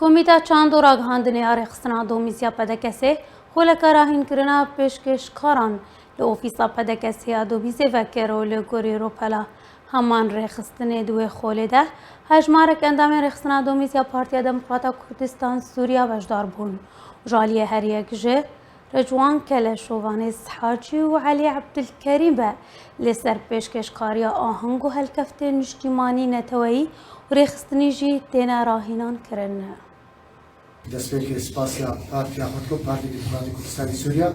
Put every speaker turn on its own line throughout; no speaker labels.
کمیته چند دور آگهاندنی آرخستنا دومیزیا پدکسی خلک راهین کرنا پیشکشکاران لوفیسا پدکسی دومیزی و کرول گوری روپلا همان رخستنی دوی خولده هجمارک اندام رخستنا دومیزیا پارتیا دموکراتا کردستان سوریا وجدار بون جالیه هر یک جه رجوان کلشوانیس حاجی و علی عبدالکریم به لسر پیشکشکاریا آهنگ و هلکفت نجتمانی نتوایی و رخستنی جی تینا راهینان کرنه.
دەستپێکی سپاسیا پارتیا خۆتکۆ پارتی دیموکراتی کوردستانی سووریا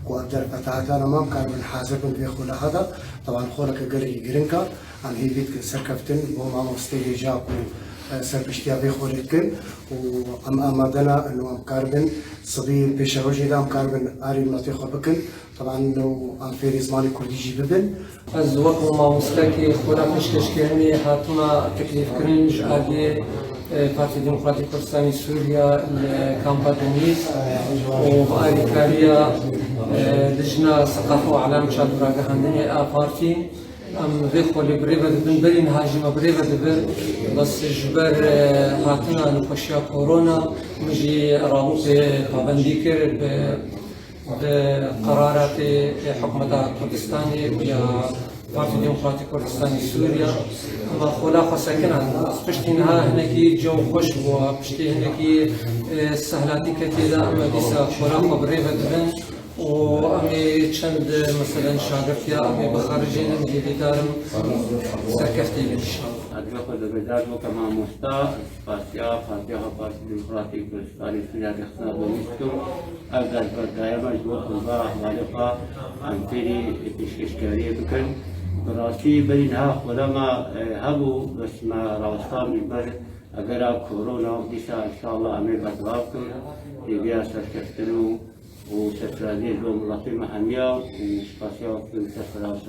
و ئەبدەر فتاحەتان ئەمام کاربن حاضر بن بێ خولەهەدا طبعاً خۆڵەکە گەلێکی گرنگە ئەم هیویت سەرکەفتن بۆ مامۆستەی هێژاک و سەرپشتیا بێ خۆلێتکن و ئەم ئامادەنا ئەنوام کاربن سبی پێشەڕۆژێدا ئەم کاربن ئاری مەڵەتی خۆ بکن طبعاً لەو ئەم فێری زمانی کوردیژی ببن
ئەز وەکو مامۆستاکی خۆرا پێشکەشکردنی هاتوومە تەکلیفکردنیش ئاگێ پارتی دموکراتی کوردستانی سووریا کامپا دومیز و ئاریکاریە لجنە سەقافە و عەلام چاودێڕاگەهاندنی ئا پارتی ئەم vê xwelê birêve dibin berîn hajî me birêve dibir bes ji ber hatina nexweşiya korona min jî rabûtê pabendî kir bi qeraratê hikûmeta Kurdistanê ya Parti Demokratîk Kurdistanê Sûriya ama xola xwesekinan piştî niha hinekî cew xweş bû piştî hinekî sehlatî ketê de em dîsa xola xwe birêve dibin و ئەمێ چەند مەسەلەن شاگرتیا ئەمێ بەخارجێن ئەم هێدیدارم سەرکەفتەی لێشان
ئەدوەکە دەبێدار بۆ کە مامۆستا پارتیا پارتی دیموکراتی کوردستانی سووریا رخصتنا دومیزکە ئەو دەربەردایەمەش بۆ قوربا ئەحوالەخوا ئەم فێری پێشکەشکاریە بکەن بەڕاستی بەرینها خۆلەما هەبوو بەسمە ڕاوەستانی بەر ئەگەرا کۆرۆنا دیسا ئینشاءڵڵا ئەمێ بەردەوام کرد تێبیا سەرکەفتن و وسەرفرازی لۆ وڵاتی مەهەمیە و سپاسیا و سەرفراز